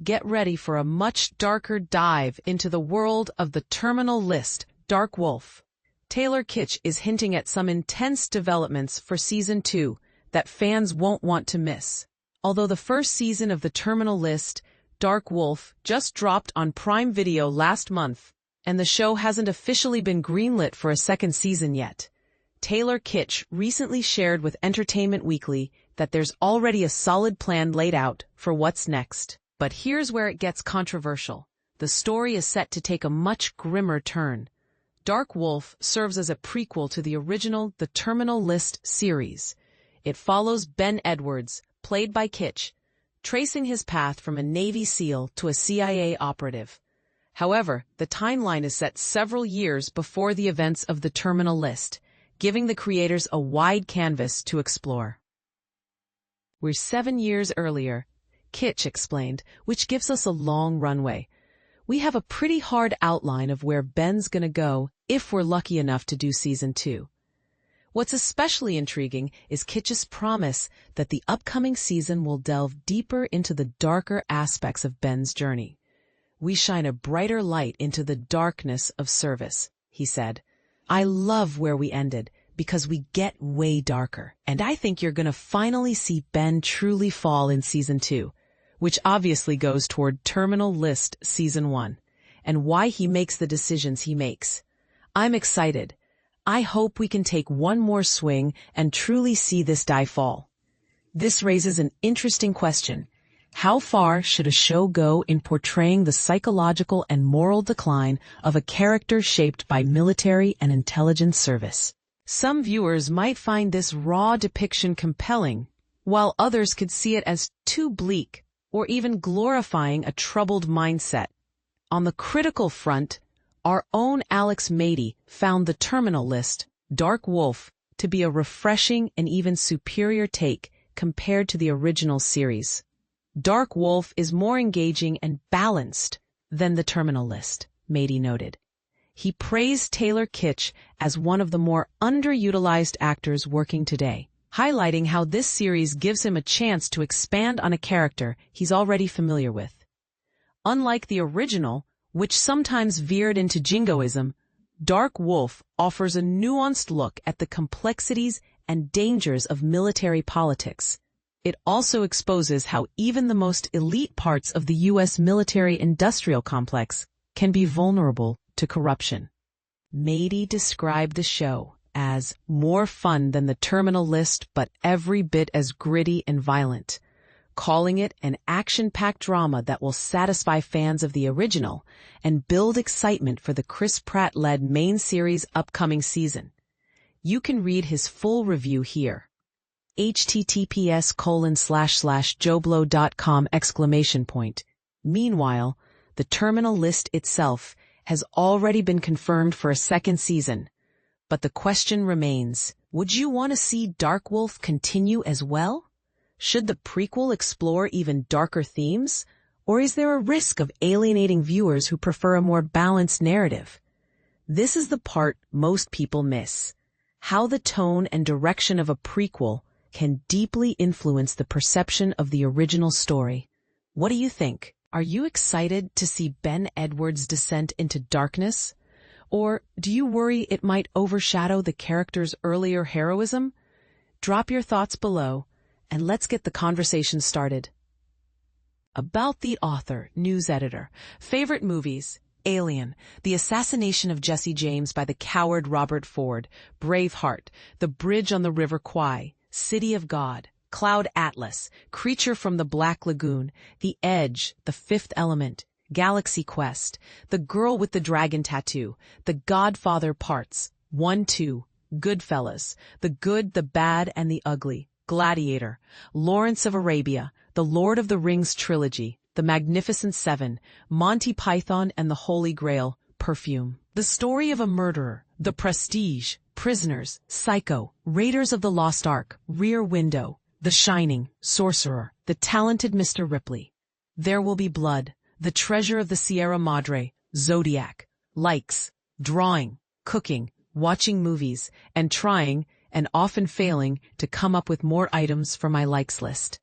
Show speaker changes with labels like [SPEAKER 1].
[SPEAKER 1] get ready for a much darker dive into the world of the terminal list, Dark Wolf. Taylor Kitsch is hinting at some intense developments for Season 2 that fans won't want to miss. Although the first season of the terminal list, Dark Wolf, just dropped on Prime Video last month, and the show hasn't officially been greenlit for a second season yet, Taylor Kitsch recently shared with Entertainment Weekly that there's already a solid plan laid out for what's next. But here's where it gets controversial. The story is set to take a much grimmer turn. Dark Wolf serves as a prequel to the original The Terminal List series. It follows Ben Edwards, played by Kitsch, tracing his path from a Navy SEAL to a CIA operative. However, the timeline is set several years before the events of The Terminal List, giving the creators a wide canvas to explore. "We're 7 years earlier," Kitsch explained, "which gives us a long runway. We have a pretty hard outline of where Ben's gonna go if we're lucky enough to do Season 2. What's especially intriguing is Kitsch's promise that the upcoming season will delve deeper into the darker aspects of Ben's journey. We shine a brighter light into the darkness of service," he said. "I love where we ended because we get way darker, and I think you're gonna finally see Ben truly fall in Season 2. Which obviously goes toward Terminal List Season 1, and why he makes the decisions he makes. I'm excited. I hope we can take one more swing and truly see this die fall." This raises an interesting question. How far should a show go in portraying the psychological and moral decline of a character shaped by military and intelligence service? Some viewers might find this raw depiction compelling, while others could see it as too bleak, or even glorifying a troubled mindset. On the critical front, our own Alex Mady found The Terminal List, Dark Wolf, to be a refreshing and even superior take compared to the original series. Dark Wolf is more engaging and balanced than The Terminal List, Mady noted. He praised Taylor Kitsch as one of the more underutilized actors working today, highlighting how this series gives him a chance to expand on a character he's already familiar with. Unlike the original, which sometimes veered into jingoism, Dark Wolf offers a nuanced look at the complexities and dangers of military politics. It also exposes how even the most elite parts of the U.S. military-industrial complex can be vulnerable to corruption. Mady described the show as more fun than The Terminal List but every bit as gritty and violent, calling it an action-packed drama that will satisfy fans of the original and build excitement for the Chris Pratt-led main series' upcoming season. You can read his full review here. https://joblo.com!. Meanwhile, The Terminal List itself has already been confirmed for a second season. But the question remains, would you want to see Dark Wolf continue as well? Should the prequel explore even darker themes? Or is there a risk of alienating viewers who prefer a more balanced narrative? This is the part most people miss. How the tone and direction of a prequel can deeply influence the perception of the original story. What do you think? Are you excited to see Ben Edwards' descent into darkness? Or do you worry it might overshadow the character's earlier heroism? Drop your thoughts below, and let's get the conversation started. About the author, news editor. Favorite movies: Alien, The Assassination of Jesse James by the Coward Robert Ford, Braveheart, The Bridge on the River Kwai, City of God, Cloud Atlas, Creature from the Black Lagoon, The Edge, The Fifth Element, Galaxy Quest, The Girl with the Dragon Tattoo, The Godfather Parts 1, 2, Goodfellas, The Good, the Bad, and the Ugly, Gladiator, Lawrence of Arabia, The Lord of the Rings Trilogy, The Magnificent Seven, Monty Python and the Holy Grail, Perfume, The Story of a Murderer, The Prestige, Prisoners, Psycho, Raiders of the Lost Ark, Rear Window, The Shining, Sorcerer, The Talented Mr. Ripley, There Will Be Blood, The Treasure of the Sierra Madre, Zodiac, Likes, Drawing, Cooking, Watching movies, and trying, and often failing, to come up with more items for my likes list.